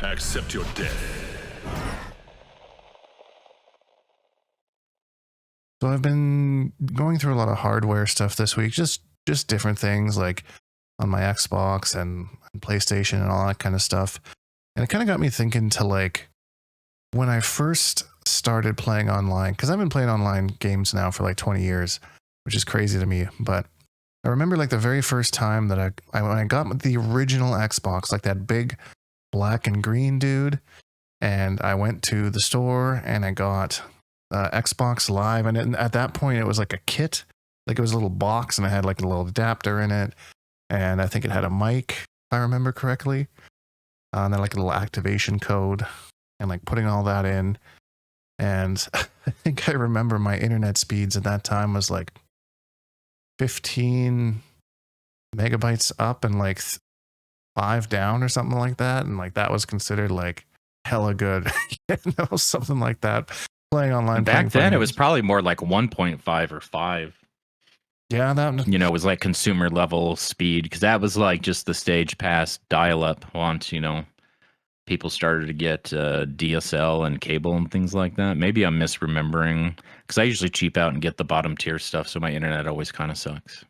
Accept your death. So I've been going through a lot of hardware stuff this week, just different things like on my Xbox and PlayStation and all that kind of stuff. And it kind of got me thinking to like when I first started playing online, because I've been playing online games now for like 20 years, which is crazy to me. But I remember like the very first time that when I got the original Xbox, like that big black and green dude, and I went to the store and I got Xbox Live, and at that point it was like a kit, like it was a little box, and I had like a little adapter in it, and I think it had a mic, if I remember correctly, and then like a little activation code, and like putting all that in, and I think I remember my internet speeds at that time was like 15 megabytes up and like 5 down or something like that, and like that was considered like hella good. Something like that. Playing online. Back then, it was probably more like 1.5 or 5. Yeah, that it was like consumer level speed, because that was like just the stage past dial-up once people started to get DSL and cable and things like that. Maybe I'm misremembering, because I usually cheap out and get the bottom tier stuff, so my internet always kind of sucks.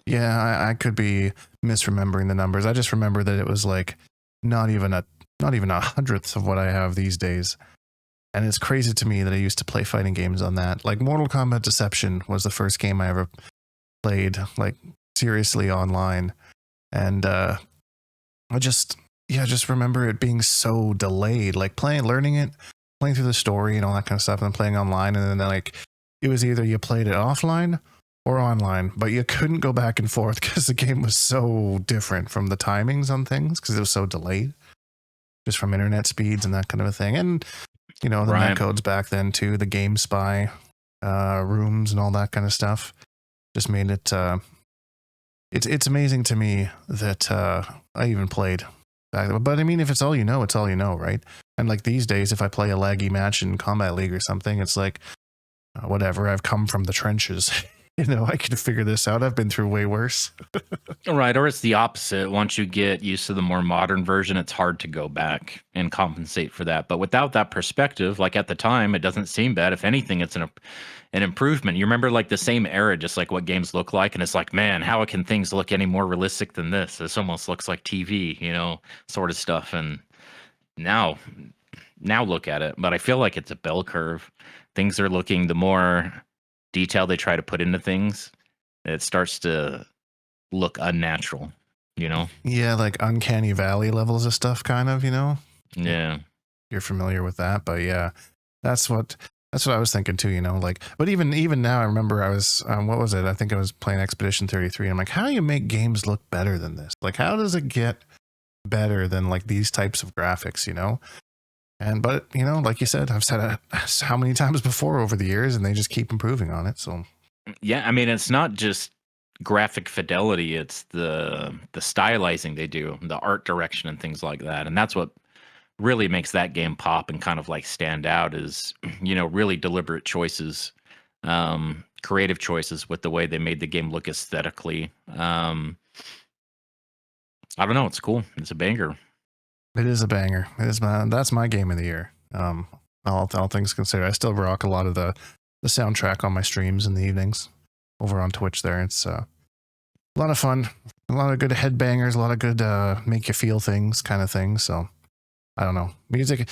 Yeah, I could be misremembering the numbers. I just remember that it was like not even a hundredth of what I have these days. And it's crazy to me that I used to play fighting games on that. Like Mortal Kombat Deception was the first game I ever played, like seriously online. And I just remember it being so delayed, like learning it, playing through the story and all that kind of stuff, and then playing online. And then like it was either you played it offline or online, but you couldn't go back and forth because the game was so different from the timings on things, because it was so delayed just from internet speeds and that kind of a thing. And the net codes back then too, the Game Spy rooms and all that kind of stuff just made it. It's amazing to me that I even played back then. But I mean, if it's all you know, it's all you know, right? And like these days, if I play a laggy match in Combat League or something, it's like whatever. I've come from the trenches. I can figure this out. I've been through way worse. Right, or it's the opposite. Once you get used to the more modern version, it's hard to go back and compensate for that. But without that perspective, like at the time, it doesn't seem bad. If anything, it's an improvement. You remember like the same era, just like what games look like, and it's like, man, how can things look any more realistic than this? This almost looks like TV, sort of stuff. And now look at it. But I feel like it's a bell curve. Things are looking, the more detail they try to put into things, it starts to look unnatural, Yeah, like uncanny valley levels of stuff, kind of, Yeah. You're familiar with that, but yeah, that's what I was thinking too, like, but even now, I remember I was, what was it? I think I was playing Expedition 33. And I'm like, how do you make games look better than this? Like, how does it get better than like these types of graphics, But like you said, I've said it how many times before over the years, and they just keep improving on it. So yeah, I mean, it's not just graphic fidelity; it's the stylizing they do, the art direction, and things like that. And that's what really makes that game pop and kind of like stand out. Is really deliberate choices, creative choices with the way they made the game look aesthetically. I don't know. It's cool. It's a banger. It is a banger. That's my game of the year. All things considered, I still rock a lot of the soundtrack on my streams in the evenings over on Twitch there. It's a lot of fun, a lot of good headbangers, a lot of good make you feel things kind of things. So I don't know. Music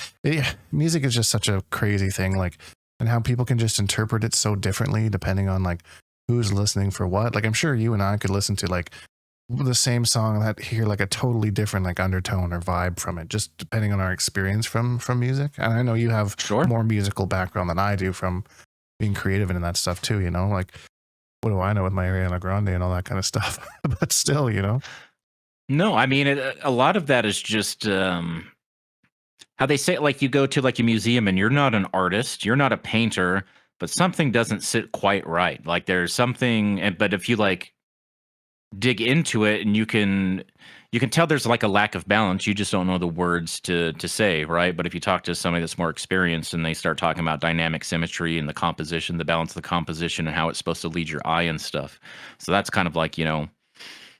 is just such a crazy thing, like, and how people can just interpret it so differently depending on like who's listening for what. Like I'm sure you and I could listen to like the same song that hear like a totally different like undertone or vibe from it, just depending on our experience from music. And I know you have more musical background than I do from being creative and that stuff too, like what do I know with my Ariana Grande and all that kind of stuff. But still, No, I mean, a lot of that is just how they say it, like you go to like a museum and you're not an artist, you're not a painter, but something doesn't sit quite right. Like there's something, but if you like dig into it, and you can tell there's like a lack of balance. You just don't know the words to say, right? But if you talk to somebody that's more experienced and they start talking about dynamic symmetry and the composition, the balance of the composition, and how it's supposed to lead your eye and stuff. So that's kind of like,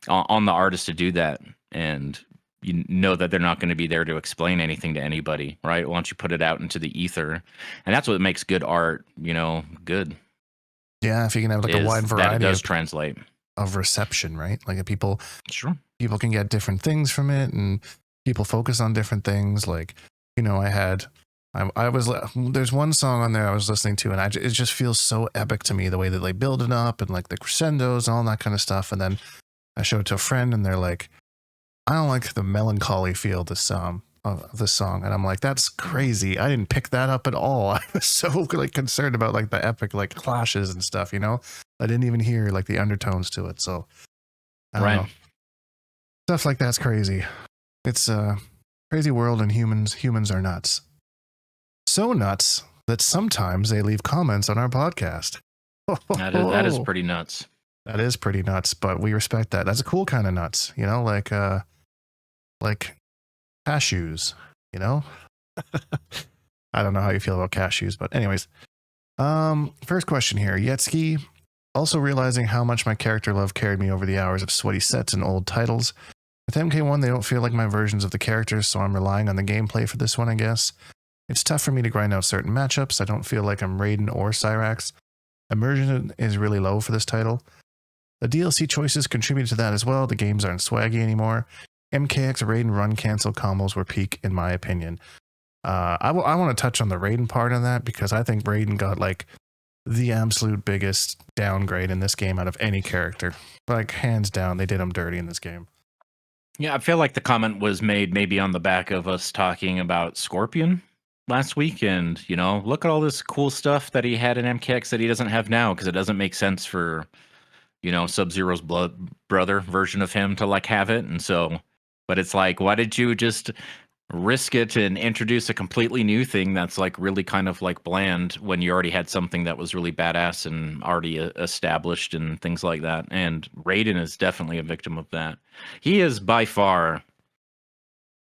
on the artist to do that. And you know that they're not going to be there to explain anything to anybody, right? Once you put it out into the ether, and that's what makes good art, good. Yeah, if you can have like a wide Is that it variety does translate. of reception, right? Like people Sure. can get different things from it, and people focus on different things. Like, I was there's one song on there I was listening to, and it just feels so epic to me, the way that they build it up and like the crescendos and all that kind of stuff. And then I showed it to a friend, and they're like, I don't like the melancholy feel of this song. And I'm like, that's crazy. I didn't pick that up at all. I was so like concerned about like the epic like clashes and stuff. I didn't even hear like the undertones to it. So I don't know. Stuff like that's crazy. It's a crazy world, and humans are nuts. So nuts that sometimes they leave comments on our podcast. That is pretty nuts. That is pretty nuts, but we respect that. That's a cool kind of nuts, like cashews, I don't know how you feel about cashews, but anyways. First question here. Yetsky, also realizing how much my character love carried me over the hours of sweaty sets and old titles. With MK1, they don't feel like my versions of the characters, so I'm relying on the gameplay for this one, I guess. It's tough for me to grind out certain matchups. I don't feel like I'm Raiden or Cyrax. Immersion is really low for this title. The DLC choices contributed to that as well. The games aren't swaggy anymore. MKX Raiden run cancel combos were peak, in my opinion. I want to touch on the Raiden part of that, because I think Raiden got like the absolute biggest downgrade in this game out of any character. Like, hands down, they did him dirty in this game. Yeah, I feel like the comment was made maybe on the back of us talking about Scorpion last week, and look at all this cool stuff that he had in MKX that he doesn't have now, because it doesn't make sense for Sub-Zero's brother version of him to like have it. And so, but it's like, why did you just risk it and introduce a completely new thing that's like really kind of like bland, when you already had something that was really badass and already established and things like that? And Raiden is definitely a victim of that. He is by far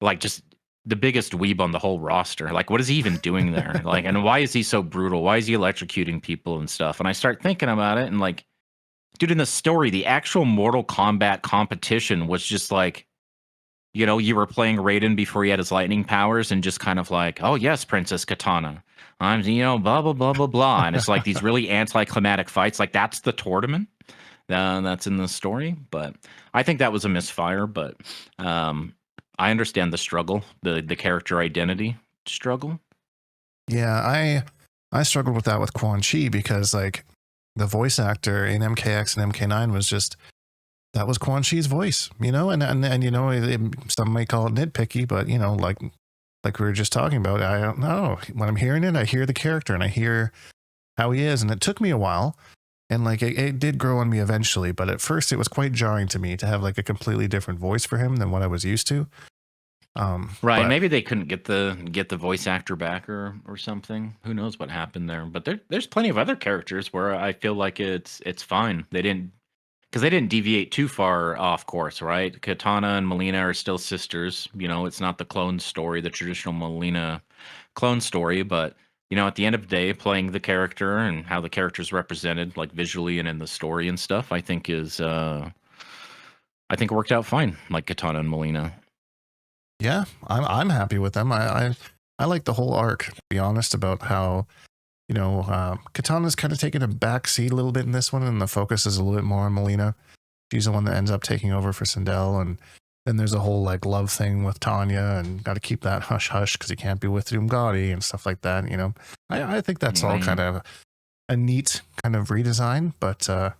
like just the biggest weeb on the whole roster. Like, what is he even doing there? Like, and why is he so brutal? Why is he electrocuting people and stuff? And I start thinking about it, and like, dude, in the story, the actual Mortal Kombat competition was just like, you were playing Raiden before he had his lightning powers, and just kind of like, oh yes, Princess Katana, I'm, blah blah blah blah blah, and it's like these really anticlimactic fights. Like, that's the tournament that's in the story. But I think that was a misfire. But I understand the struggle, the character identity struggle. Yeah, I struggled with that with Quan Chi, because like the voice actor in MKX and MK9 was just, that was Quan Chi's voice, and some may call it nitpicky, but like we were just talking about, I don't know, when I'm hearing it, I hear the character and I hear how he is, and it took me a while, and like it did grow on me eventually, but at first it was quite jarring to me to have like a completely different voice for him than what I was used to. Right, maybe they couldn't get the voice actor back or something. Who knows what happened there? But there's plenty of other characters where I feel like it's fine. They didn't deviate too far off course, right? Katana and Melina are still sisters. It's not the clone story, the traditional Melina clone story, but at the end of the day, playing the character and how the character's represented, like visually and in the story and stuff, I think worked out fine. Like Katana and Melina. Yeah, I'm happy with them. I like the whole arc, to be honest, about how Katana's kind of taken a back seat a little bit in this one, and the focus is a little bit more on Melina. She's the one that ends up taking over for Sindel, and then there's a whole like love thing with Tanya, and got to keep that hush hush because he can't be with Doomgadi and stuff like that. I think that's all kind of a neat kind of redesign, but I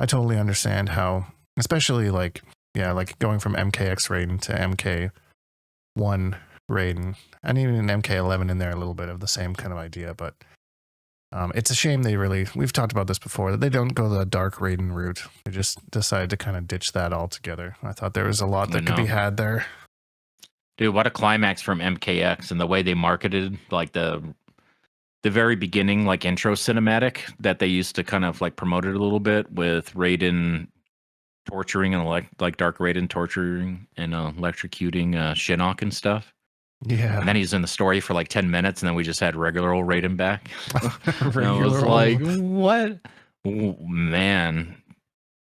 totally understand how, especially like going from MKX Raiden to MK1 Raiden, and even in MK11 in there a little bit of the same kind of idea, but it's a shame we've talked about this before, that they don't go the dark Raiden route. They just decided to kind of ditch that altogether. I thought there was a lot that could be had there. Dude, what a climax from MKX, and the way they marketed like the very beginning like intro cinematic that they used to kind of like promote it a little bit, with Raiden torturing and like Dark Raiden torturing and electrocuting Shinnok and stuff. Yeah. And then he's in the story for like 10 minutes, and then we just had regular old Raiden back. I was like, what? Oh, man,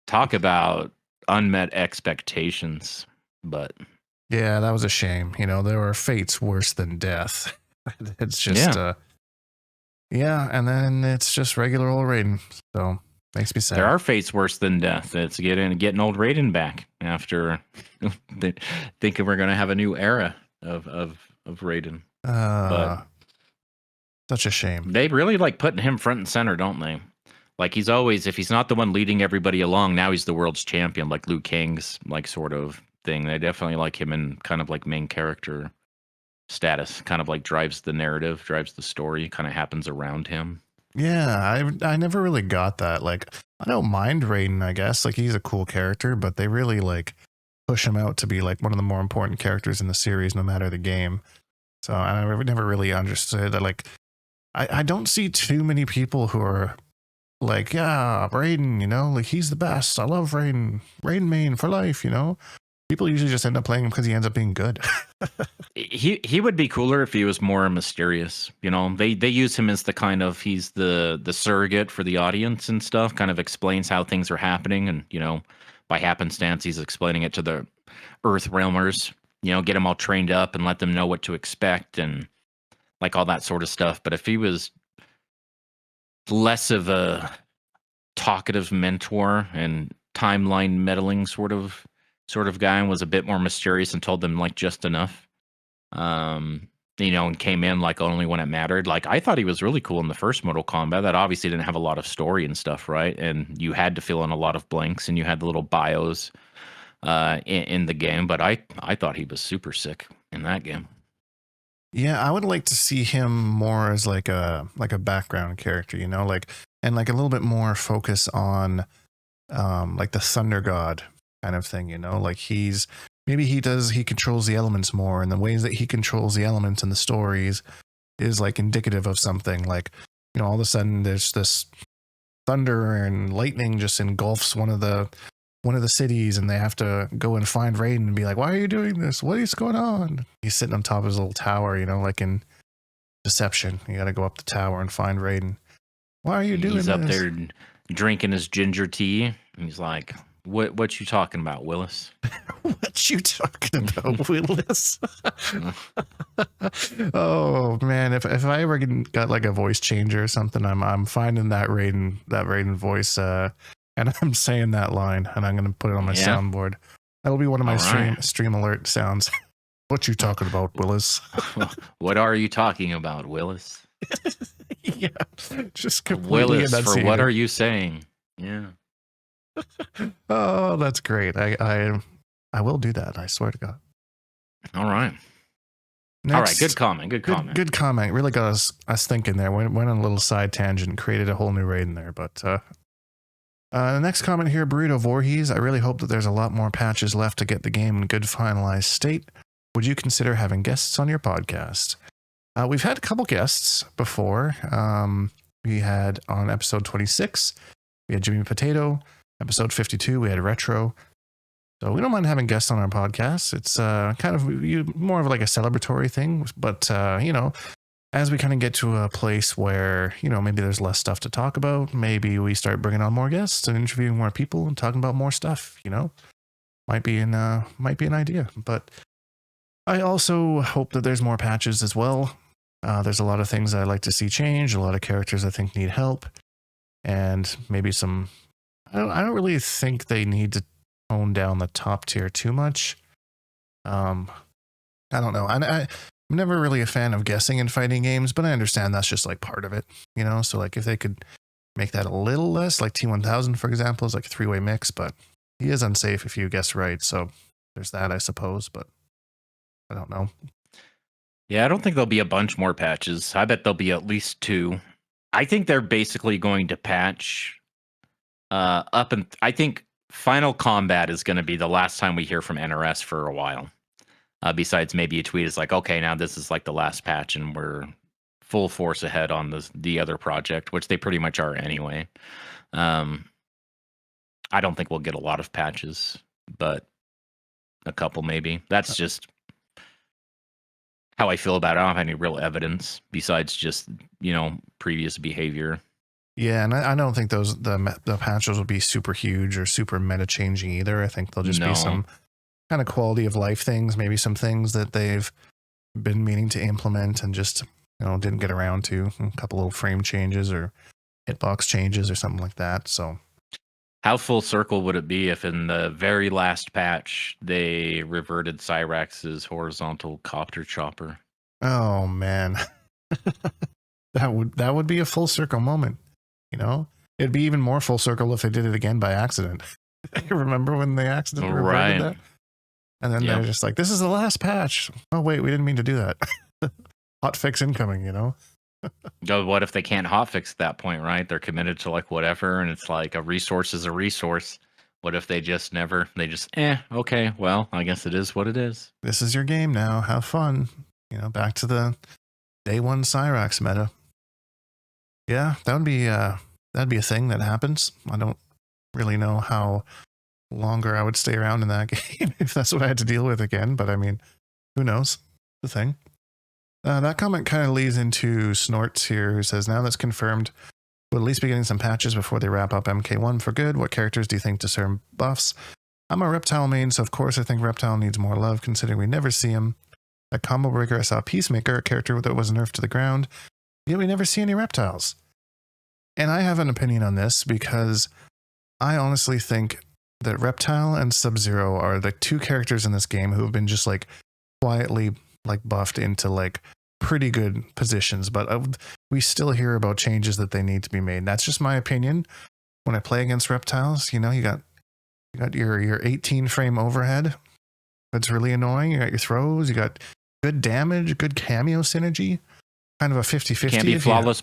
talk about unmet expectations. But Yeah, that was a shame. There are fates worse than death. It's just, yeah, and then it's just regular old Raiden. So makes me sad. There are fates worse than death. It's getting old Raiden back after thinking we're going to have a new era of Raiden. But such a shame. they really like putting him front and center, don't they? Like he's always, if he's not the one leading everybody along, now he's the world's champion, like Liu Kang's like sort of thing. They definitely like him in kind of like main character status, kind of like drives the narrative, drives the story, kind of happens around him. Yeah, I never really got that. Like, I don't mind Raiden, I guess. Like, he's a cool character, but they really like push him out to be like one of the more important characters in the series, no matter the game. So I never really understood that. Like, I don't see too many people who are like, yeah, Raiden, like he's the best. I love Raiden. Raiden main for life, People usually just end up playing him because he ends up being good. He would be cooler if he was more mysterious. They use him as the kind of, he's the surrogate for the audience and stuff, kind of explains how things are happening, and by happenstance he's explaining it to the Earth Realmers, get them all trained up and let them know what to expect and like all that sort of stuff. But if he was less of a talkative mentor and timeline meddling sort of guy, and was a bit more mysterious and told them like just enough, and came in like only when it mattered. Like I thought he was really cool in the first Mortal Kombat. That obviously didn't have a lot of story and stuff, right? And you had to fill in a lot of blanks, and you had the little bios in the game. But I thought he was super sick in that game. Yeah, I would like to see him more as like a background character, like, and like a little bit more focus on like the Thunder God kind of thing, like he controls the elements more, and the ways that he controls the elements in the stories is like indicative of something. Like, all of a sudden there's this thunder and lightning just engulfs one of the cities, and they have to go and find Raiden and be like, why are you doing this? What is going on? He's sitting on top of his little tower, like in Deception. You got to go up the tower and find Raiden. Why are you doing this? He's up there drinking his ginger tea, and he's like, what you talking about, Willis? What you talking about, Willis? Oh man, if I ever got like a voice changer or something, I'm finding that Raiden voice, and I'm saying that line, and I'm gonna put it on my soundboard. That'll be one of my stream alert sounds. What you talking about, Willis? What are you talking about, Willis? Yeah, just completely Willis, for what are you saying? Yeah. Oh, that's great. I will do that. I swear to God. All right. Next, all right. Good comment. Good comment. Really got us thinking there. Went on a little side tangent, created a whole new Raiden there. But the next comment here, Burrito Voorhees. I really hope that there's a lot more patches left to get the game in good finalized state. Would you consider having guests on your podcast? We've had a couple guests before. We had on episode 26, we had Jimmy Potato. Episode 52, we had Retro. So we don't mind having guests on our podcast. It's kind of more of like a celebratory thing. But, as we kind of get to a place where, maybe there's less stuff to talk about, maybe we start bringing on more guests and interviewing more people and talking about more stuff, might be an idea. But I also hope that there's more patches as well. There's a lot of things I'd like to see change, a lot of characters I think need help, and maybe some... I don't really think they need to tone down the top tier too much. I don't know. I'm never really a fan of guessing in fighting games, but I understand that's just like part of it, So like if they could make that a little less, like T1000, for example, is like a 3-way mix, but he is unsafe if you guess right. So there's that, I suppose, but I don't know. Yeah, I don't think there'll be a bunch more patches. I bet there'll be at least 2. I think they're basically going to patch up, and I think Final Combat is going to be the last time we hear from NRS for a while. Besides maybe a tweet is like, okay, now this is like the last patch and we're full force ahead on the other project, which they pretty much are anyway. I don't think we'll get a lot of patches, but a couple maybe. That's just how I feel about it. I don't have any real evidence besides just, previous behavior. Yeah, and I don't think the patches will be super huge or super meta changing either. I think they'll just be some kind of quality of life things, maybe some things that they've been meaning to implement and just, didn't get around to. A couple little frame changes or hitbox changes or something like that. So How full circle would it be if in the very last patch they reverted Cyrax's horizontal copter chopper? oh man. that would be a full circle moment, It'd be even more full circle if they did it again by accident. Remember when they accidentally reverted that? And then they're just like, this is the last patch. Oh wait, we didn't mean to do that. Hot fix incoming, What if they can't hotfix at that point, right? They're committed to like whatever, and it's like a resource is a resource. What if they just okay, well, I guess it is what it is. This is your game now. Have fun. Back to the day one Cyrax meta. Yeah, that'd be a thing that happens. I don't really know how longer I would stay around in that game if that's what I had to deal with again. But I mean, who knows? The thing. That comment kind of leads into Snorts here, who says, now that's confirmed, we'll at least be getting some patches before they wrap up MK1 for good. What characters do you think deserve buffs? I'm a Reptile main, so of course I think Reptile needs more love, considering we never see him. At Combo Breaker, I saw Peacemaker, a character that was nerfed to the ground, yet we never see any Reptiles. And I have an opinion on this, because I honestly think that Reptile and Sub-Zero are the two characters in this game who have been just like quietly like buffed into like pretty good positions, but we still hear about changes that they need to be made. That's just my opinion. When I play against Reptiles, you got your 18 frame overhead. That's really annoying. You got your throws, you got good damage, good cameo synergy, kind of a 50-50. Can't be flawless.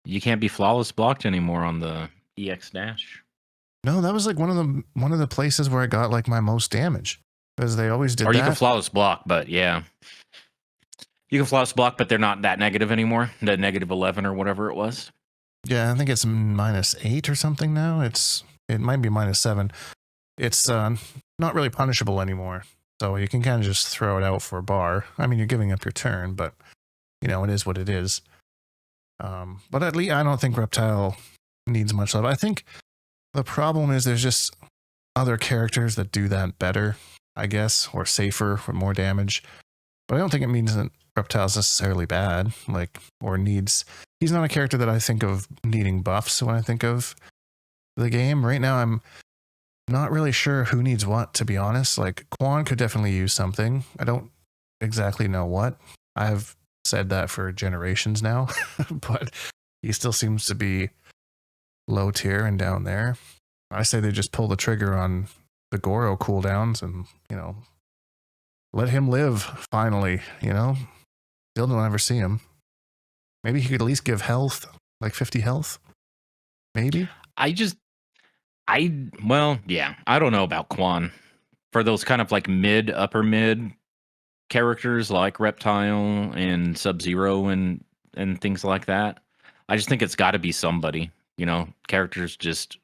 You can't be flawless blocked anymore on the EX dash. No, that was like one of the places where I got like my most damage, because they always did that. Or you can flawless block, but yeah. You can flawless block, but they're not that negative anymore. The negative 11 or whatever it was. Yeah, I think it's -8 or something now. It might be -7. It's not really punishable anymore. So you can kind of just throw it out for a bar. I mean, you're giving up your turn, but it is what it is. But at least I don't think Reptile needs much love. I think the problem is there's just other characters that do that better, I guess, or safer with more damage. But I don't think it means that Reptile's necessarily bad, he's not a character that I think of needing buffs when I think of the game. Right now, I'm not really sure who needs what, to be honest. Like, Quan could definitely use something. I don't exactly know what. I've said that for generations now, but he still seems to be low tier and down there. I say they just pull the trigger on the Goro cooldowns and, let him live finally, Still don't ever see him. Maybe he could at least give health, like 50 health. Maybe. I don't know about Quan. For those kind of like upper mid characters like Reptile and Sub-Zero and things like that, I just think it's got to be somebody. Characters just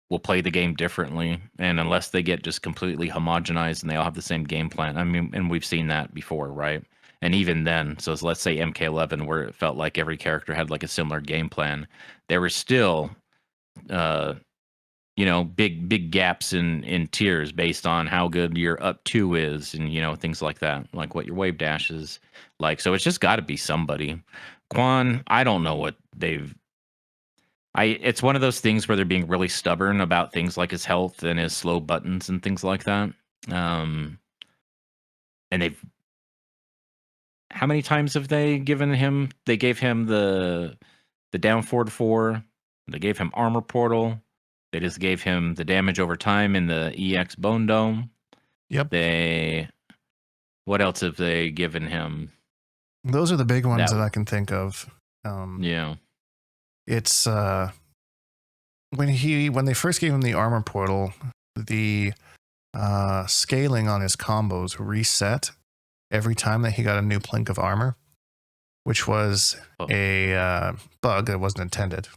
will play the game differently, and unless they get just completely homogenized and they all have the same game plan, I mean, and we've seen that before, right? And even then, so let's say MK11, where it felt like every character had like a similar game plan, there were still big gaps in tiers based on how good your up 2 is, and things like that, like what your wave dash is like. So it's just got to be somebody. Quan, I don't know what it's one of those things where they're being really stubborn about things like his health and his slow buttons and things like that. And how many times have they given him? They gave him the down 4/4. They gave him armor portal. They just gave him the damage over time in the EX bone dome. Yep. What else have they given him? Those are the big ones that I can think of. Yeah. It's when they first gave him the armor portal, the scaling on his combos reset every time that he got a new plink of armor, which was a bug that wasn't intended,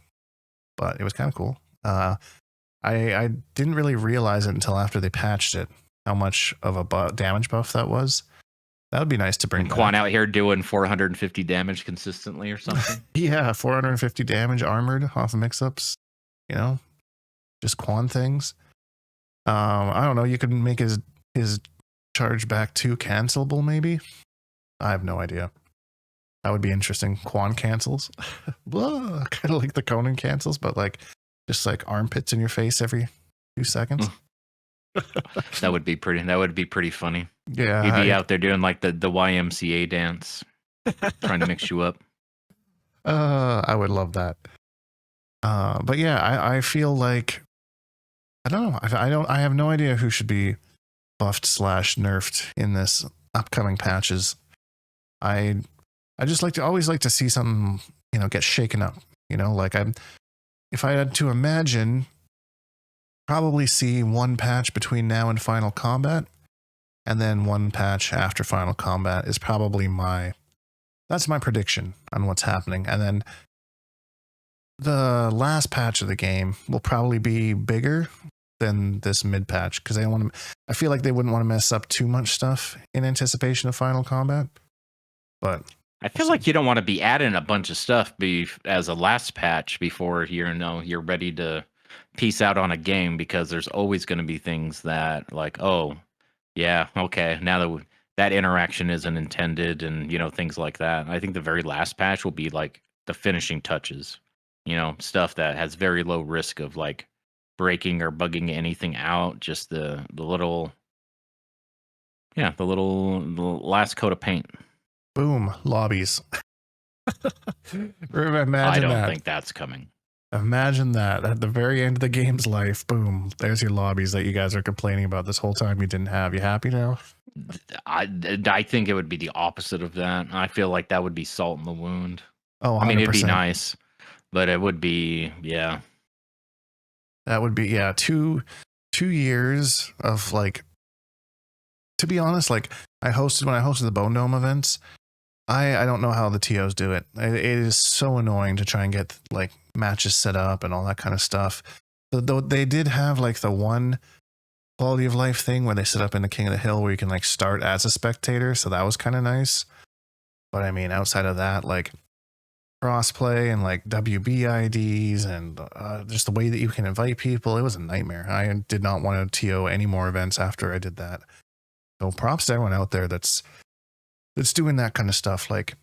but it was kind of cool. I didn't really realize it until after they patched it, how much of a damage buff that was. That would be nice to bring back. Quan out here doing 450 damage consistently or something. Yeah, 450 damage armored off of mix-ups. Just Quan things. I don't know. You could make his charge back 2 cancelable, maybe? I have no idea. That would be interesting. Quan cancels. Kind of like the Conan cancels, but like just like armpits in your face every few seconds. That would be pretty funny. Yeah. You'd be out there doing like the YMCA dance, trying to mix you up. I would love that. But yeah, I feel like I don't know. I have no idea who should be buffed / nerfed in this upcoming patches. I just always like to see something, get shaken up. Like if I had to imagine, probably see one patch between now and Final Combat, and then one patch after Final Combat is probably that's my prediction on what's happening. And then the last patch of the game will probably be bigger than this mid patch because I feel like they wouldn't want to mess up too much stuff in anticipation of Final Combat. But I feel like you don't want to be adding a bunch of stuff as a last patch before you're ready to peace out on a game, because there's always going to be things that like, oh yeah, okay, now that interaction isn't intended, and things like that. I think the very last patch will be like the finishing touches, stuff that has very low risk of like breaking or bugging anything out. Just the last coat of paint. Boom, lobbies. Imagine I don't that. think that's coming. Imagine that at the very end of the game's life, boom, there's your lobbies that you guys are complaining about this whole time you didn't have. You happy now? I think it would be the opposite of that. I feel like that would be salt in the wound. Oh, 100%. I mean, it'd be nice, but it would be, yeah. That would be, yeah, 2 years of like, to be honest, like when I hosted the Bone Dome events, I don't know how the TOs do it. It is so annoying to try and get like matches set up and all that kind of stuff. Though they did have like the one quality of life thing where they set up in the King of the Hill where you can like start as a spectator. So that was kind of nice. But I mean, outside of that, like crossplay and like WB IDs and just the way that you can invite people, it was a nightmare. I did not want to TO any more events after I did that. So props to everyone out there that's doing that kind of stuff. Like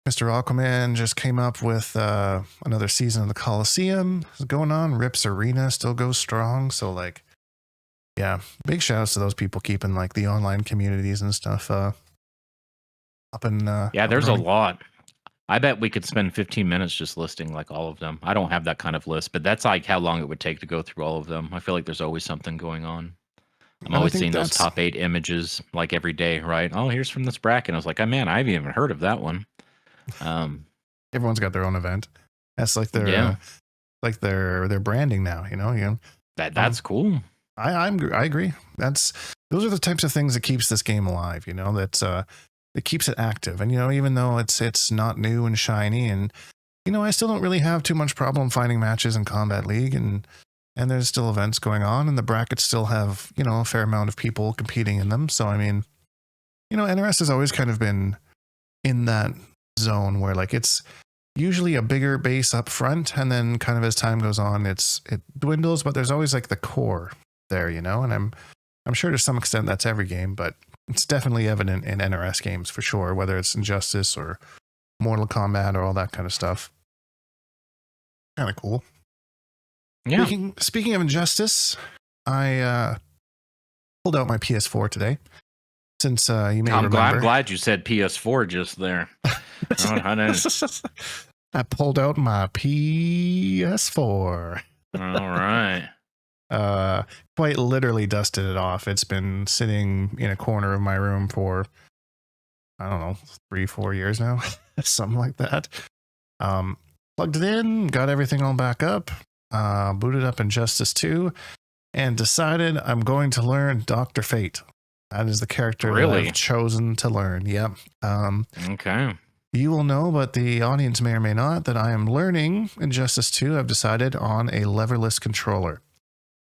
Mr. Aquaman just came up with another season of the Coliseum is going on. Rips Arena still goes strong. So like, yeah, big shout outs to those people keeping like the online communities and stuff up and yeah, there's a lot. I bet we could spend 15 minutes just listing like all of them. I don't have that kind of list, but that's like how long it would take to go through all of them. I feel like there's always something going on. I'm always seeing those top 8 images like every day, right? Oh, here's from this bracket. I was like, oh man, I haven't even heard of that one. Everyone's got their own event. That's like their their branding now. That's cool. I agree. Those are the types of things that keeps this game alive. It keeps it active. And even though it's not new and shiny, and I still don't really have too much problem finding matches in Combat League, and there's still events going on, and the brackets still have, a fair amount of people competing in them. So, I mean, NRS has always kind of been in that zone where like it's usually a bigger base up front, and then kind of as time goes on, it dwindles, but there's always like the core there, and I'm sure to some extent that's every game, but it's definitely evident in NRS games for sure, whether it's Injustice or Mortal Kombat or all that kind of stuff. Kind of cool. Yeah. Speaking of Injustice, I pulled out my PS4 today. Since you may remember, I'm glad you said PS4 just there. I pulled out my PS4. All right. Quite literally dusted it off. It's been sitting in a corner of my room for, I don't know, 3-4 years now, something like that. Plugged it in, got everything all back up, booted up Injustice 2, and decided I'm going to learn Dr. Fate. That is the character that I've chosen to learn. Yep. Okay. You will know, but the audience may or may not, that I am learning Injustice 2. I've decided on a leverless controller.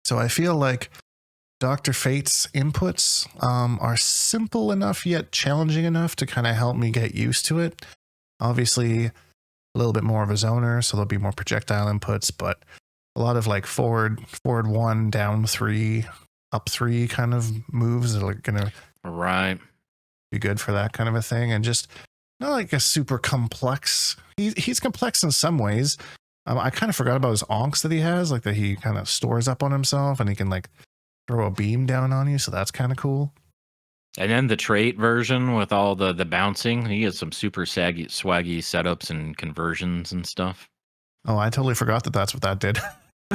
So I feel like Dr. Fate's inputs are simple enough yet challenging enough to kind of help me get used to it. Obviously, a little bit more of a zoner, so there'll be more projectile inputs, but a lot of like forward 1, down 3, up 3 kind of moves that are going to Right. Be good for that kind of a thing, and just not like a super complex. He's complex in some ways. I kind of forgot about his onks that he has, like that he kind of stores up on himself, and he can like throw a beam down on you. So that's kind of cool. And then the trait version with all the bouncing, he has some super swaggy setups and conversions and stuff. Oh, I totally forgot that that's what that did.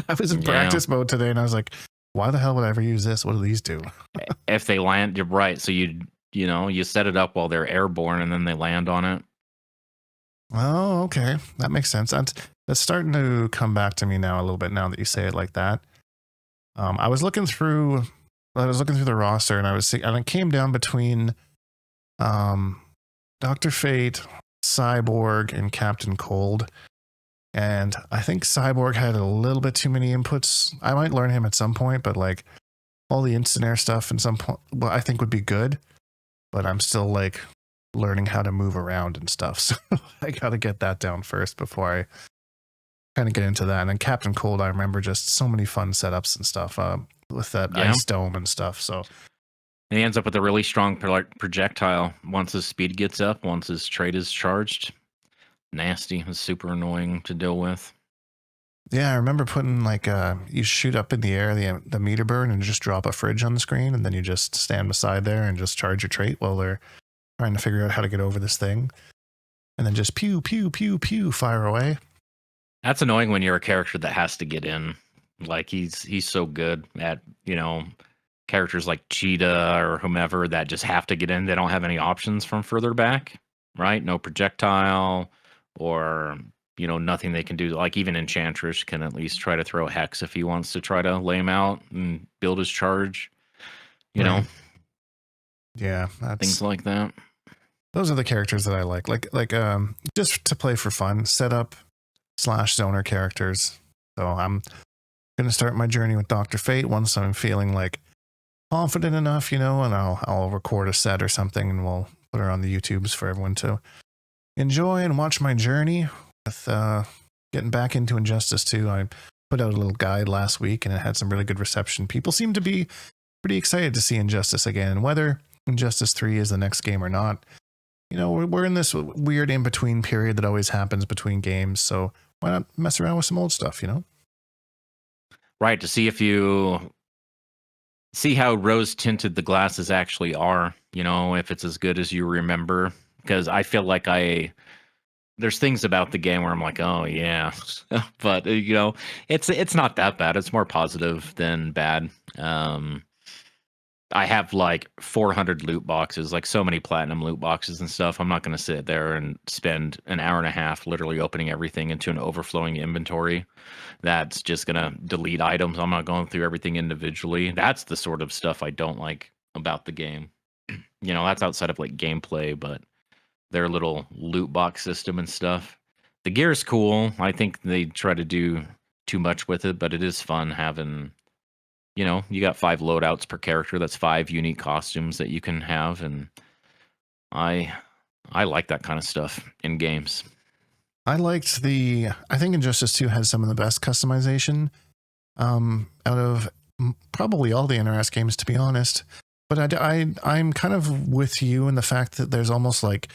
I was in practice mode today, and I was like, "Why the hell would I ever use this? What do these do?" If they land, you're right. So you set it up while they're airborne, and then they land on it. Oh, okay, that makes sense. That's starting to come back to me now a little bit. Now that you say it like that, I was looking through the roster, and and it came down between Dr. Fate, Cyborg, and Captain Cold. And I think Cyborg had a little bit too many inputs. I might learn him at some point, but like all the instant air stuff at some point, well, I think would be good. But I'm still like learning how to move around and stuff. So I got to get that down first before I kind of get into that. And then Captain Cold, I remember just so many fun setups and stuff with that ice dome and stuff. So and he ends up with a really strong projectile once his speed gets up, once his trait is charged. Nasty. It's super annoying to deal with. Yeah, I remember putting like you shoot up in the air the meter burn and just drop a fridge on the screen, and then you just stand beside there and just charge your trait while they're trying to figure out how to get over this thing, and then just pew pew pew pew fire away. That's annoying when you're a character that has to get in. Like he's so good at characters like Cheetah or whomever that just have to get in. They don't have any options from further back, right? No projectile or nothing they can do. Like even Enchantress can at least try to throw Hex if he wants to try to lay him out and build his charge. Yeah, things like that. Those are the characters that I like just to play for fun. Setup / zoner characters. So I'm gonna start my journey with Dr. Fate once I'm feeling like confident enough, and I'll record a set or something, and we'll put her on the YouTubes for everyone to enjoy and watch my journey with getting back into Injustice 2. I put out a little guide last week, and it had some really good reception. People seem to be pretty excited to see Injustice again, and whether Injustice 3 is the next game or not, we're in this weird in-between period that always happens between games, so why not mess around with some old stuff, Right, to see if you see how rose-tinted the glasses actually are, if it's as good as you remember. Because I feel like there's things about the game where I'm like, oh yeah, but it's not that bad. It's more positive than bad. I have like 400 loot boxes, like so many platinum loot boxes and stuff. I'm not going to sit there and spend an hour and a half literally opening everything into an overflowing inventory. That's just going to delete items. I'm not going through everything individually. That's the sort of stuff I don't like about the game. That's outside of like gameplay, but their little loot box system and stuff. The gear's cool. I think they try to do too much with it, but it is fun having, you got 5 loadouts per character. That's 5 unique costumes that you can have, and I like that kind of stuff in games. I think Injustice 2 has some of the best customization out of probably all the NRS games, to be honest. But I'm kind of with you in the fact that there's almost like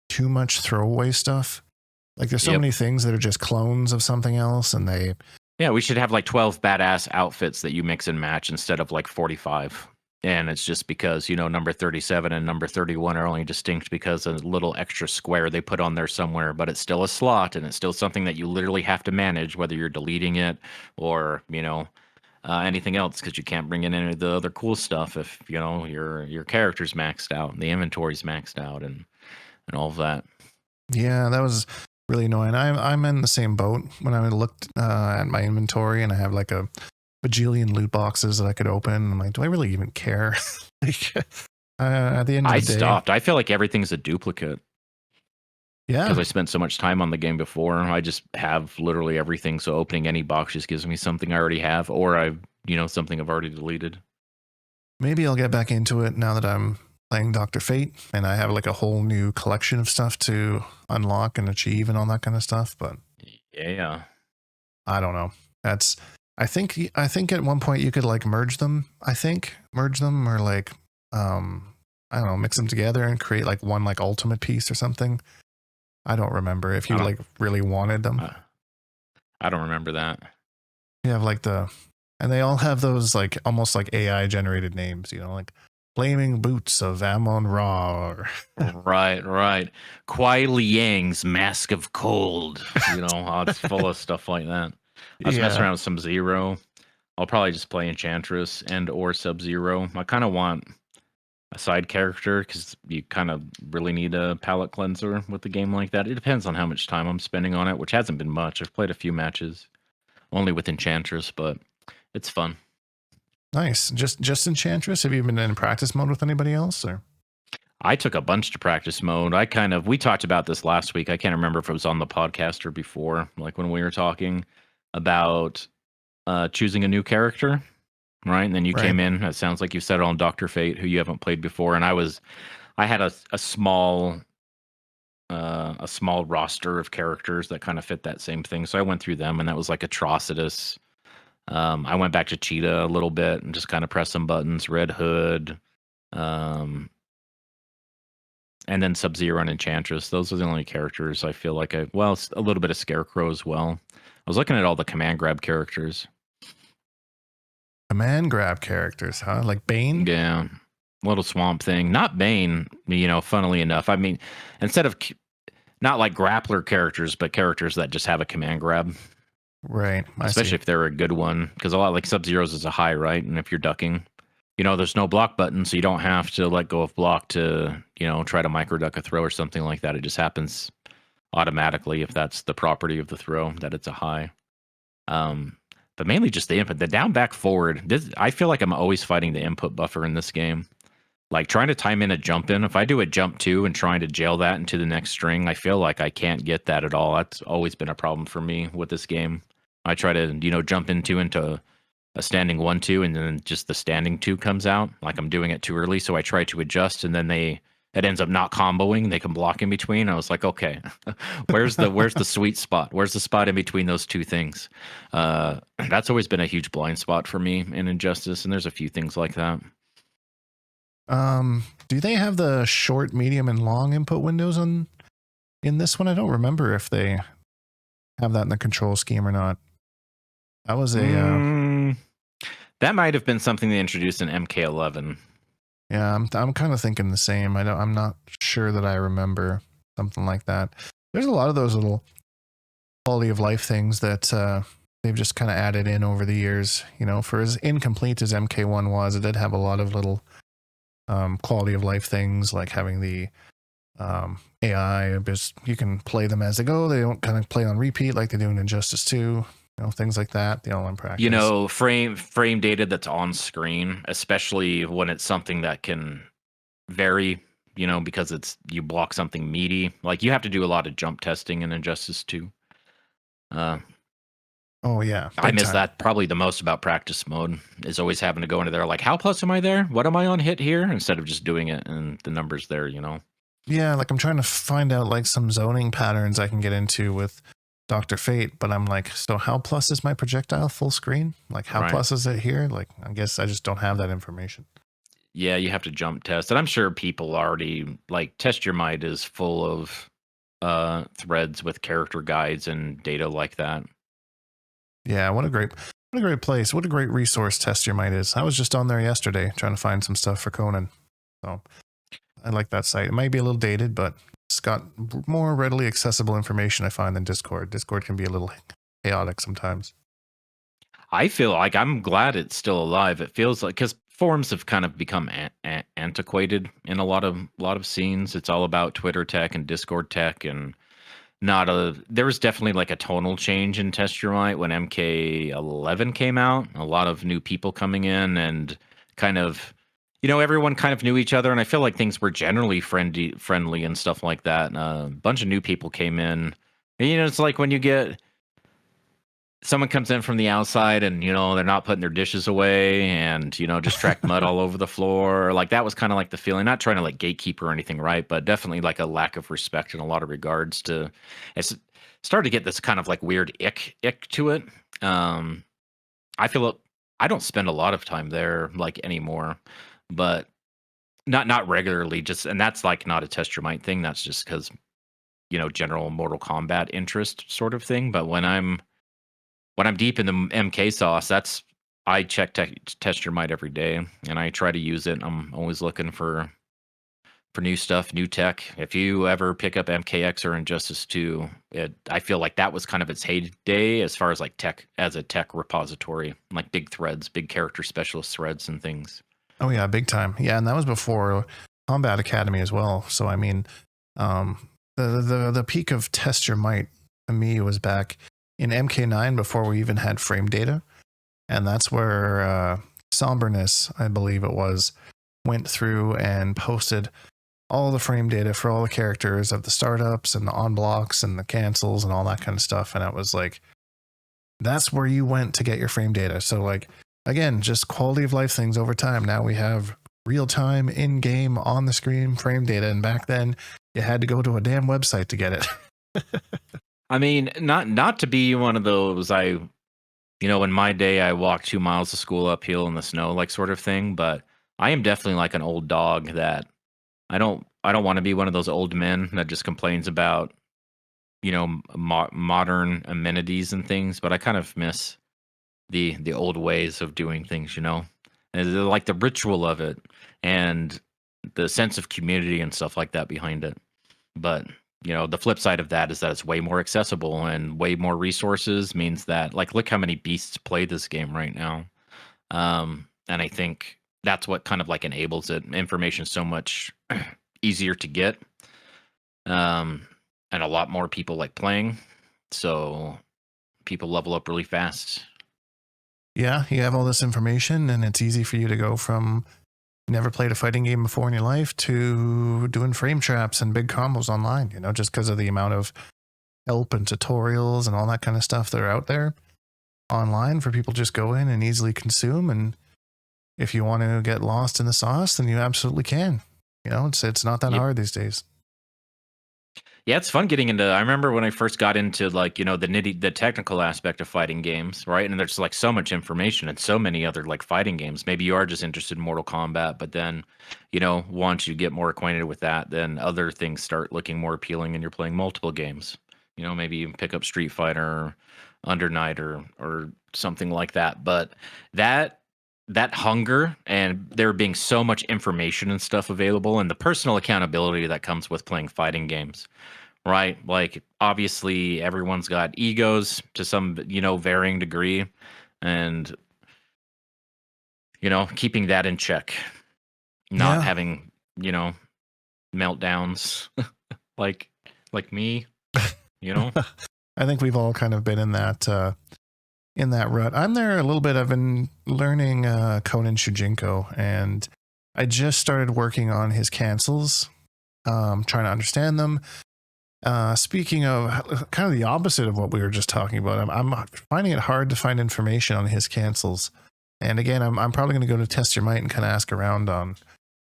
too much throwaway stuff. Like there's so many things that are just clones of something else, and we should have like 12 badass outfits that you mix and match instead of like 45. And it's just because, number 37 and number 31 are only distinct because of a little extra square they put on there somewhere, but it's still a slot and it's still something that you literally have to manage, whether you're deleting it or, anything else, because you can't bring in any of the other cool stuff if, your character's maxed out and the inventory's maxed out and all of that. Yeah, that was really annoying. I'm in the same boat. When I looked at my inventory and I have like a bajillion loot boxes that I could open, I'm like, do I really even care? At the end of the day, I stopped. I feel like everything's a duplicate. Yeah, because I spent so much time on the game before. I just have literally everything. So opening any box just gives me something I already have, or something I've already deleted. Maybe I'll get back into it now that I'm playing Dr. Fate and I have like a whole new collection of stuff to unlock and achieve and all that kind of stuff. But yeah, I don't know. I think at one point you could like merge them or like I don't know, mix them together and create like one like ultimate piece or something. I don't remember if you like really wanted them. I don't remember that. You have like and they all have those like almost like AI generated names, like Flaming Boots of Amon Ra. Right. Kuai Liang's Mask of Cold. It's full of stuff like that. I was messing around with some Zero. I'll probably just play Enchantress and or Sub-Zero. I kind of want a side character because you kind of really need a palate cleanser with a game like that. It depends on how much time I'm spending on it, which hasn't been much. I've played a few matches, only with Enchantress, but it's fun. Nice. Just Enchantress? Have you been in practice mode with anybody else? Or I took a bunch to practice mode. We talked about this last week. I can't remember if it was on the podcast or before, like when we were talking about choosing a new character, right? And then you came in. It sounds like you said it on Dr. Fate, who you haven't played before. And I had a small roster of characters that kind of fit that same thing. So I went through them, and that was like Atrocitus. I went back to Cheetah a little bit and just kind of pressed some buttons. Red Hood, and then Sub-Zero and Enchantress. Those are the only characters I feel like a little bit of Scarecrow as well. I was looking at all the command grab characters. Command grab characters, huh? Like Bane? Yeah. Little Swamp Thing. Not Bane, funnily enough. I mean, instead of not like grappler characters, but characters that just have a command grab. Right. Especially if they're a good one. Because a lot like Sub-Zero's is a high, right? And if you're ducking, there's no block button, so you don't have to let go of block to, try to micro duck a throw or something like that. It just happens automatically if that's the property of the throw, that it's a high. But mainly just the input. The down, back, forward. I feel like I'm always fighting the input buffer in this game. Like trying to time in a jump in. If I do a jump 2 and trying to jail that into the next string, I feel like I can't get that at all. That's always been a problem for me with this game. I try to, jump into a standing 1-2, and then just the standing 2 comes out. Like I'm doing it too early, so I try to adjust, and then it ends up not comboing. They can block in between. I was like, okay, where's the sweet spot? Where's the spot in between those two things? That's always been a huge blind spot for me in Injustice, and there's a few things like that. Do they have the short, medium, and long input windows in this one? I don't remember if they have that in the control scheme or not. That was that might have been something they introduced in MK11. Yeah, I'm kind of thinking the same. I'm not sure that I remember something like that. There's a lot of those little quality of life things that they've just kind of added in over the years. For as incomplete as MK1 was, it did have a lot of little quality of life things, like having the AI. Just you can play them as they go. They don't kind of play on repeat like they do in Injustice 2. Things like that. The online practice. Frame data that's on screen, especially when it's something that can vary. Because you block something meaty. Like you have to do a lot of jump testing in Injustice 2. Oh yeah, I miss that probably the most about practice mode, is always having to go into there like, how close am I there? What am I on hit here? Instead of just doing it and the numbers there, Yeah, like I'm trying to find out like some zoning patterns I can get into with Dr. Fate, but I'm like, so how plus is my projectile full screen? Like how plus is it here? Like I guess I just don't have that information. Yeah, you have to jump test. And I'm sure people already, like, Test Your Might is full of threads with character guides and data like that. Yeah, what a great place. What a great resource Test Your Might is. I was just on there yesterday trying to find some stuff for Conan. So I like that site. It might be a little dated, but it's got more readily accessible information, I find, than Discord. Discord can be a little chaotic sometimes. I feel like I'm glad it's still alive. It feels like, because forums have kind of become antiquated in a lot of scenes. It's all about Twitter tech and Discord tech, and there was definitely like a tonal change in Test Your Might when MK11 came out. A lot of new people coming in, and kind of, everyone kind of knew each other, and I feel like things were generally friendly and stuff like that. And a bunch of new people came in. And, it's like when you get someone comes in from the outside and, they're not putting their dishes away and, just tracked mud all over the floor. Like that was kind of like the feeling, not trying to like gatekeep or anything, right? But definitely like a lack of respect in a lot of regards to, it's started to get this kind of like weird ick to it. I feel I don't spend a lot of time there like anymore, but not regularly, just and that's like not a test your might thing. That's just because general Mortal Kombat interest sort of thing. But when I'm deep in the MK sauce, I check test your might every day, and I try to use it. I'm always looking for new stuff, new tech. If you ever pick up MKX or Injustice 2, I feel like that was kind of its heyday as far as like tech as a tech repository, like big threads, big character specialist threads and things. Oh yeah, big time. Yeah, and that was before Combat Academy as well. So I mean, the peak of test your might to me was back in MK9 before we even had frame data, and that's where Somberness, I believe it was, went through and posted all the frame data for all the characters of the startups and the on blocks and the cancels and all that kind of stuff. And it was like, that's where you went to get your frame data. So like, again, just quality of life things over time. Now we have real time in game on the screen frame data. And back then you had to go to a damn website to get it. I mean, not to be one of those, in my day, I walked 2 miles to school uphill in the snow, like sort of thing. But I am definitely like an old dog that I don't want to be one of those old men that just complains about, modern amenities and things. But I kind of miss the old ways of doing things, and like the ritual of it and the sense of community and stuff like that behind it. But the flip side of that is that it's way more accessible, and way more resources means that, like, look how many beasts play this game right now. And I think that's what kind of like enables it. Information is so much easier to get, and a lot more people like playing, so people level up really fast. Yeah, you have all this information, and it's easy for you to go from never played a fighting game before in your life to doing frame traps and big combos online, just because of the amount of help and tutorials and all that kind of stuff that are out there online for people to just go in and easily consume. And if you want to get lost in the sauce, then you absolutely can. It's not that hard these days. Yeah, it's fun getting into. I remember when I first got into the technical aspect of fighting games, right? And there's like so much information and so many other like fighting games. Maybe you are just interested in Mortal Kombat, but then, once you get more acquainted with that, then other things start looking more appealing, and you're playing multiple games. Maybe you pick up Street Fighter, or Under Night, or something like that. But that hunger, and there being so much information and stuff available, and the personal accountability that comes with playing fighting games, right? Like, obviously everyone's got egos to some varying degree, and keeping that in check, not having meltdowns like me. I think we've all kind of been in that rut. I'm there a little bit. I've been learning Conan Shujinko, and I just started working on his cancels, trying to understand them. Speaking of kind of the opposite of what we were just talking about, I'm finding it hard to find information on his cancels. And again, I'm probably going to go to Test Your Might and kind of ask around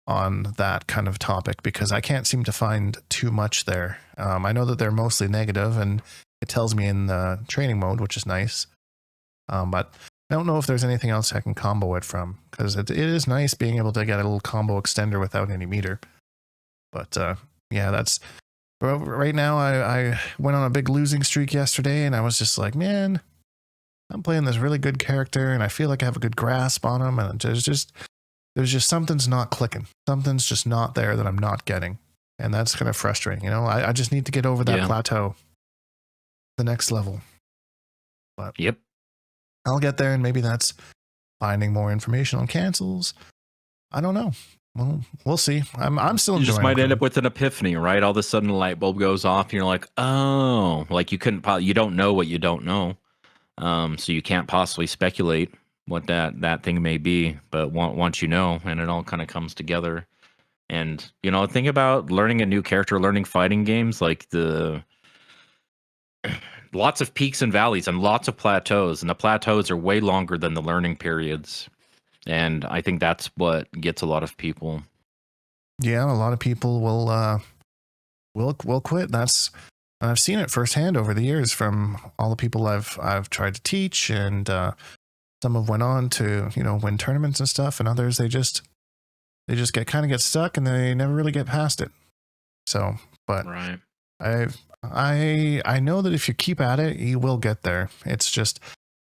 on that kind of topic, because I can't seem to find too much there. I know that they're mostly negative, and it tells me in the training mode, which is nice. But I don't know if there's anything else I can combo it from, because it is nice being able to get a little combo extender without any meter. But yeah, that's right now. I went on a big losing streak yesterday, and I was just like, man, I'm playing this really good character, and I feel like I have a good grasp on him, and there's just something's not clicking. Something's just not there that I'm not getting, and that's kind of frustrating. I just need to get over that plateau, the next level. But yep. I'll get there, and maybe that's finding more information on cancels. I don't know. Well, we'll see. I'm still enjoying it. You just might end up with an epiphany, right? All of a sudden, a light bulb goes off, and you're like, oh, like you don't know what you don't know. So you can't possibly speculate what that thing may be. But once you know, and it all kind of comes together. And, think about learning a new character, learning fighting games, like lots of peaks and valleys and lots of plateaus, and the plateaus are way longer than the learning periods. And I think that's what gets a lot of people. Yeah, a lot of people will quit. I've seen it firsthand over the years from all the people I've tried to teach, and some have went on to win tournaments and stuff, and others they just They just get stuck and they never really get past it. So, but Right. I know that if you keep at it, you will get there. It's just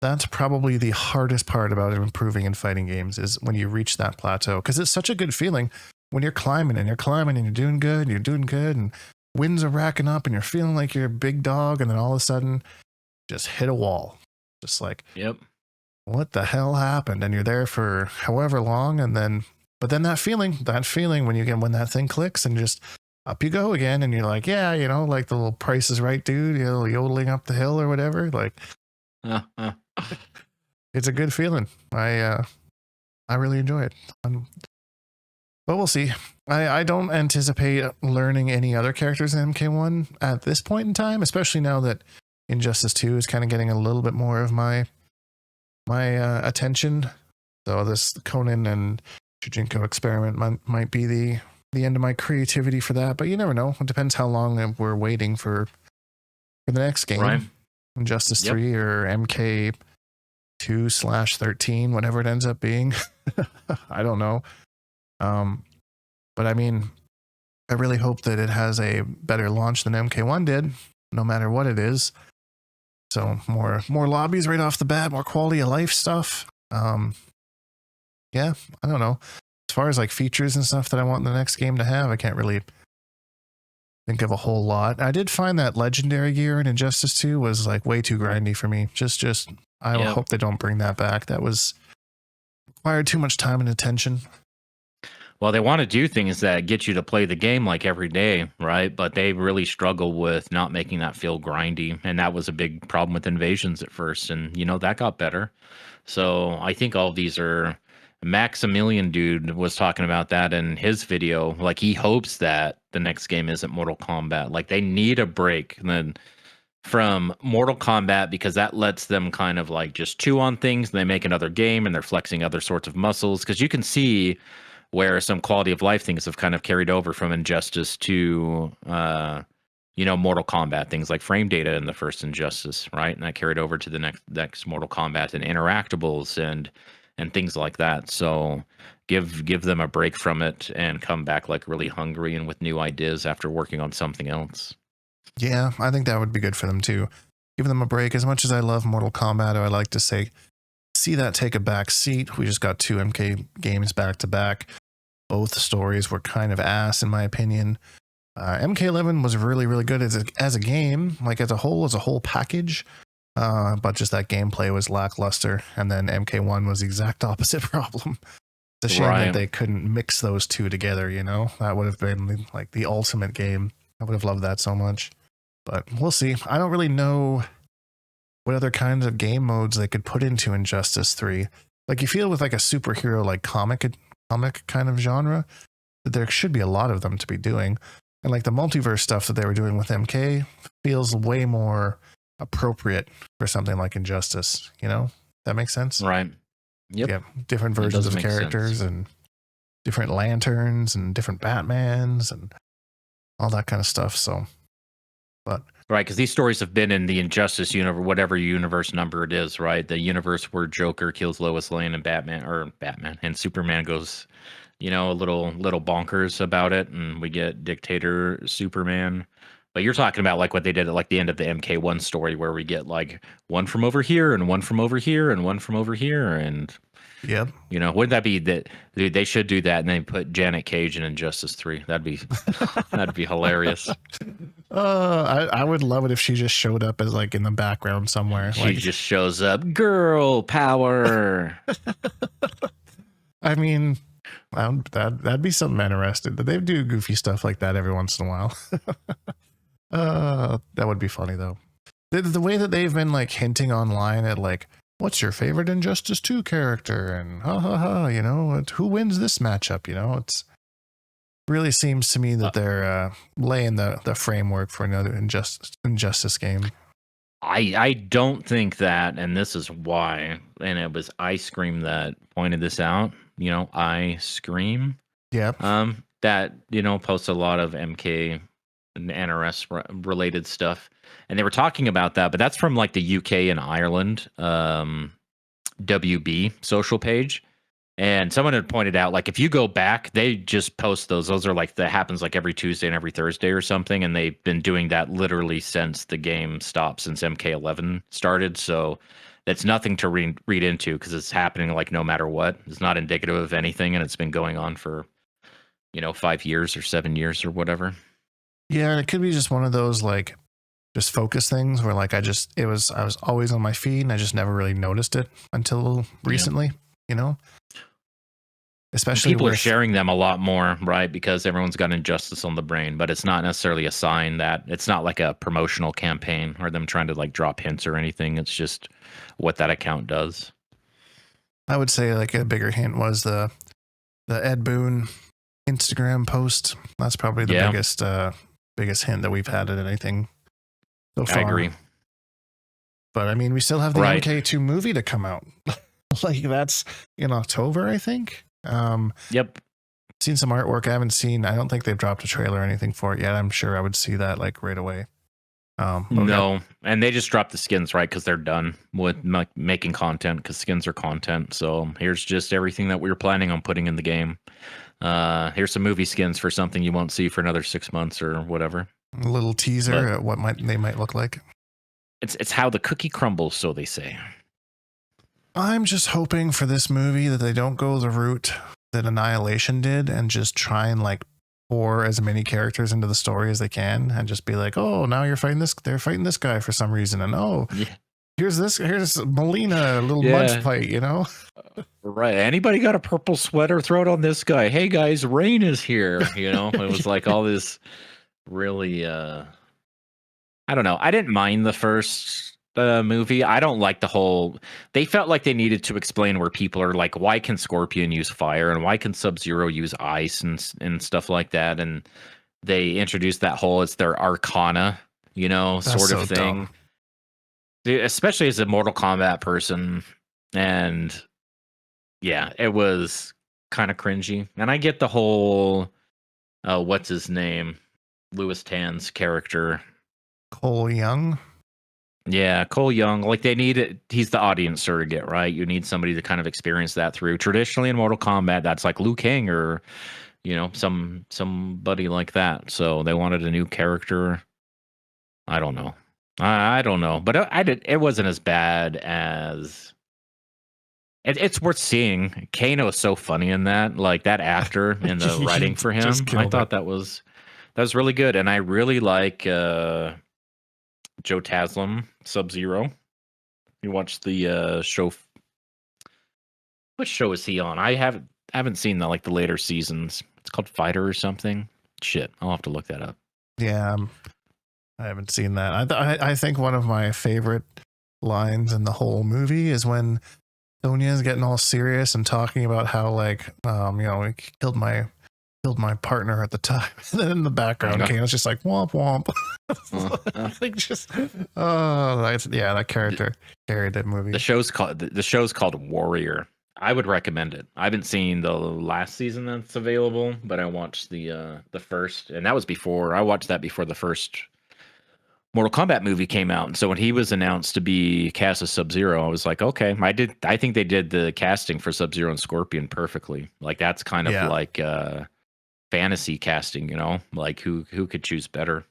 that's probably the hardest part about improving in fighting games is when you reach that plateau, because it's such a good feeling when you're climbing and you're doing good, and wins are racking up and you're feeling like you're a big dog, and then all of a sudden just hit a wall. Just like, Yep. what the hell happened? And you're there for however long, and then that feeling when that thing clicks and just up you go again, and you're like, yeah, like the little Price is Right dude, yodeling up the hill or whatever. Like, it's a good feeling. I really enjoy it. But we'll see. I don't anticipate learning any other characters in MK1 at this point in time, especially now that Injustice 2 is kind of getting a little bit more of my attention. So this Conan and Shujinkydink experiment might be the end of my creativity for that. But you never know. It depends how long we're waiting for the next game. Right. Injustice 3 or MK 2/13, whatever it ends up being. I don't know. But I mean, I really hope that it has a better launch than MK1 did, no matter what it is. So more lobbies right off the bat, more quality of life stuff. Yeah, I don't know. As far as like features and stuff that I want the next game to have, I can't really think of a whole lot. I did find that legendary gear in Injustice 2 was like way too grindy for me. I hope they don't bring that back. That required too much time and attention. Well, they want to do things that get you to play the game like every day, right? But they really struggle with not making that feel grindy. And that was a big problem with Invasions at first. And, that got better. So I think all of these are... Maximilian dude was talking about that in his video. Like, he hopes that the next game isn't Mortal Kombat. Like, they need a break then from Mortal Kombat, because that lets them kind of like just chew on things, and they make another game and they're flexing other sorts of muscles, because you can see where some quality of life things have kind of carried over from Injustice to Mortal Kombat, things like frame data in the first Injustice, right? And that carried over to the next Mortal Kombat, and interactables and things like that. So give them a break from it and come back like really hungry and with new ideas after working on something else. Yeah, I think that would be good for them too. Give them a break. As much as I love Mortal Kombat, I like to see that take a back seat. We just got 2 MK games back to back. Both stories were kind of ass, in my opinion. MK11 was really, really good as a game, like as a whole package. But just that gameplay was lackluster. And then MK1 was the exact opposite problem. It's a shame that they couldn't mix those two together, That would have been like the ultimate game. I would have loved that so much. But we'll see. I don't really know what other kinds of game modes they could put into Injustice 3. Like, you feel with like a superhero, like comic kind of genre, that there should be a lot of them to be doing. And like the multiverse stuff that they were doing with MK feels way more appropriate for something like Injustice, That makes sense? Right. Yep. Yeah, different versions of characters and different lanterns and different Batmans and all that kind of stuff. So, but right, because these stories have been in the Injustice universe, whatever universe number it is, right? The universe where Joker kills Lois Lane and Batman and Superman goes, a little bonkers about it, and we get Dictator Superman. But you're talking about like what they did at like the end of the MK1 story, where we get like one from over here and one from over here and one from over here, and yep. Wouldn't that be that? Dude, they should do that, and then put Janet Cage in Injustice 3. That'd be hilarious. I would love it if she just showed up as like in the background somewhere. She just shows up, girl power. I mean, that'd be something interesting. They do goofy stuff like that every once in a while. That would be funny though. The way that they've been like hinting online at like, what's your favorite Injustice 2 character? And who wins this matchup? It's really seems to me that they're laying the framework for another Injustice game. I don't think that, and this is why, and it was Ice Cream that pointed this out. Ice Cream. Yep. That posts a lot of MK and NRS related stuff, and they were talking about that, but that's from like the UK and Ireland WB social page. And someone had pointed out, like, if you go back, they just post those. Those are like that happens like every Tuesday and every Thursday or something, and they've been doing that literally since the game stopped, since MK11 started. So it's nothing to read into because it's happening like no matter what. It's not indicative of anything, and it's been going on for 5 years or 7 years or whatever. Yeah, it could be just one of those like just focus things where like I was always on my feed and I just never really noticed it until recently, you know? Especially People are with sharing them a lot more, right? Because everyone's got Injustice on the brain, but it's not necessarily a sign that it's not like a promotional campaign or them trying to like drop hints or anything. It's just what that account does. I would say like a bigger hint was the Ed Boon Instagram post. That's probably the biggest hint that we've had at anything so far. I agree. But I mean, we still have the Right. MK2 movie to come out. Like that's in October, I think. Yep. Seen some artwork. I don't think they've dropped a trailer or anything for it yet. I'm sure I would see that like right away. No, and they just dropped the skins, right? Because they're done with making content because skins are content. So here's just everything that we were planning on putting in the game. Here's some movie skins for something you won't see for another 6 months or whatever. A little teaser at what they might look like. It's how the cookie crumbles, so they say. I'm just hoping for this movie that they don't go the route that Annihilation did and just try and like pour as many characters into the story as they can and just be like, oh, now they're fighting this guy for some reason. And here's Molina, a little mud fight, you know? Right. Anybody got a purple sweater? Throw it on this guy. Hey guys, rain is here. You know, it was like all this really, I don't know. I didn't mind the first movie. I don't like the whole. They felt like they needed to explain where people are like, why can Scorpion use fire and why can Sub-Zero use ice and stuff like that. And they introduced that whole it's their Arcana, sort of thing. Dude, especially as a Mortal Kombat person, and yeah, it was kind of cringy. And I get the whole, what's his name, Louis Tan's character, Cole Young. Yeah, Cole Young. Like they need it. He's the audience surrogate, right? You need somebody to kind of experience that through. Traditionally in Mortal Kombat, that's like Liu Kang or somebody like that. So they wanted a new character. I don't know. I don't know, but it wasn't as bad as. It's worth seeing. Kano is so funny in that. Like that actor and the writing for him. I thought that was really good, and I really like. Joe Taslim, Sub-Zero. You watched the show. What show is he on? I haven't seen the later seasons. It's called Fighter or something. Shit, I'll have to look that up. Yeah, I haven't seen that. I think one of my favorite lines in the whole movie is when Sonya's getting all serious and talking about how he killed my partner at the time. And then in the background, Kano's just like womp womp. Like just that character carried that movie. The show's called Warrior. I would recommend it. I haven't seen the last season that's available, but I watched the first, and that was before I watched that before the first Mortal Kombat movie came out. And so when he was announced to be cast as Sub-Zero, I was like, okay, I think they did the casting for Sub-Zero and Scorpion perfectly. Like that's kind of like fantasy casting, like who could choose better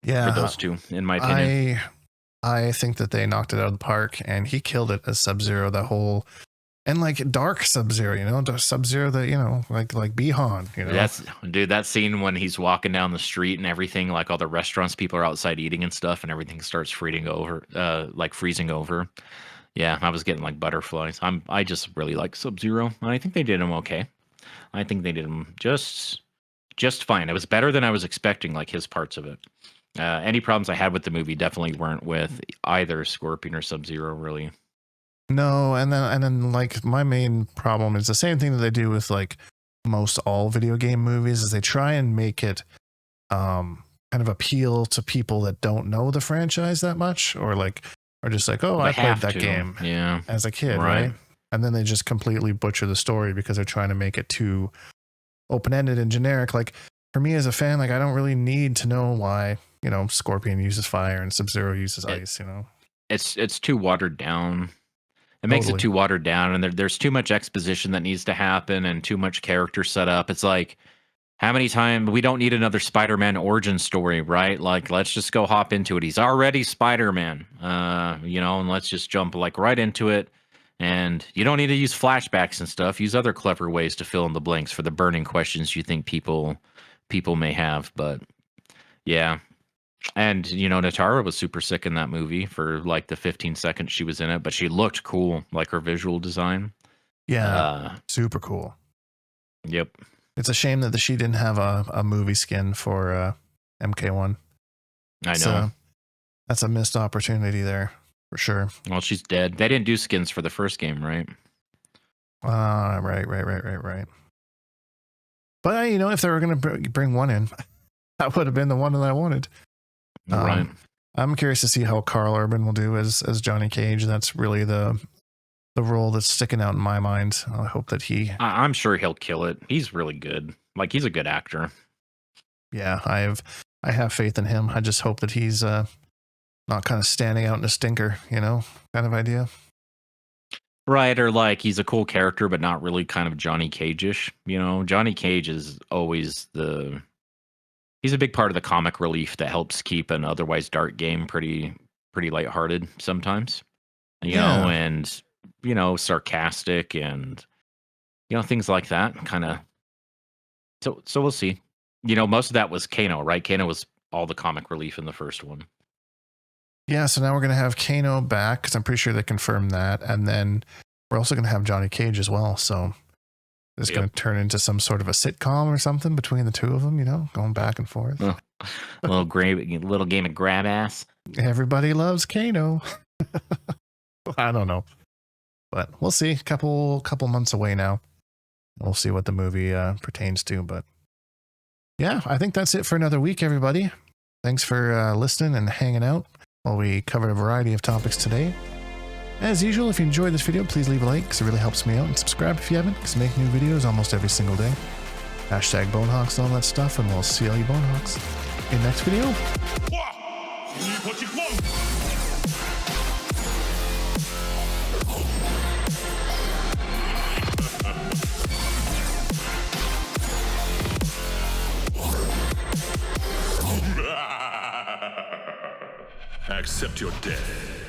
for those two, in my opinion. I think that they knocked it out of the park, and he killed it as Sub-Zero. The whole and like dark Sub-Zero, Sub-Zero that like Bihan, that scene when he's walking down the street and everything, like all the restaurants, people are outside eating and stuff, and everything starts freezing over. Yeah, I was getting like butterflies. I just really like Sub-Zero. I think they did him okay. I think they did him just fine. It was better than I was expecting, like his parts of it. Any problems I had with the movie definitely weren't with either Scorpion or Sub-Zero, really. No, and then like my main problem is the same thing that they do with like most all video game movies is they try and make it kind of appeal to people that don't know the franchise that much or just like, oh, I played that game as a kid, right? And then they just completely butcher the story because they're trying to make it too open-ended and generic. Like for me as a fan, like I don't really need to know why, Scorpion uses fire and Sub-Zero uses ice, It's too watered down. It makes Totally. it too watered down, and there's too much exposition that needs to happen, and too much character setup. It's like, how many times we don't need another Spider-Man origin story, right? Like, let's just go hop into it. He's already Spider-Man, and let's just jump like right into it. And you don't need to use flashbacks and stuff. Use other clever ways to fill in the blanks for the burning questions you think people may have. But yeah, and Natara was super sick in that movie for like the 15 seconds she was in it, but she looked cool, like her visual design. Yeah, super cool. Yep. It's a shame that she didn't have a movie skin for MK1. I know. So that's a missed opportunity there for sure. Well, she's dead. They didn't do skins for the first game, right? Right. But if they were going to bring one in, that would have been the one that I wanted. Right. I'm curious to see how Carl Urban will do as Johnny Cage. That's really the role that's sticking out in my mind. I hope that I'm sure he'll kill it. He's really good. Like, he's a good actor. Yeah, I have faith in him. I just hope that he's not kind of standing out in a stinker, kind of idea. Right, or like he's a cool character, but not really kind of Johnny Cage-ish. Johnny Cage is always he's a big part of the comic relief that helps keep an otherwise dark game pretty lighthearted sometimes. And sarcastic and things like that. Kind of. So we'll see. Most of that was Kano, right? Kano was all the comic relief in the first one. Yeah, so now we're going to have Kano back because I'm pretty sure they confirmed that. And then we're also going to have Johnny Cage as well. So it's going to turn into some sort of a sitcom or something between the two of them, going back and forth. A little game of grab ass. Everybody loves Kano. I don't know. But we'll see. Couple months away now. We'll see what the movie pertains to. But yeah, I think that's it for another week, everybody. Thanks for listening and hanging out while we covered a variety of topics today. As usual, if you enjoyed this video, please leave a like because it really helps me out, and subscribe if you haven't because I make new videos almost every single day. Hashtag Bonehawks and all that stuff, and we'll see all you Bonehawks in the next video. Accept your death.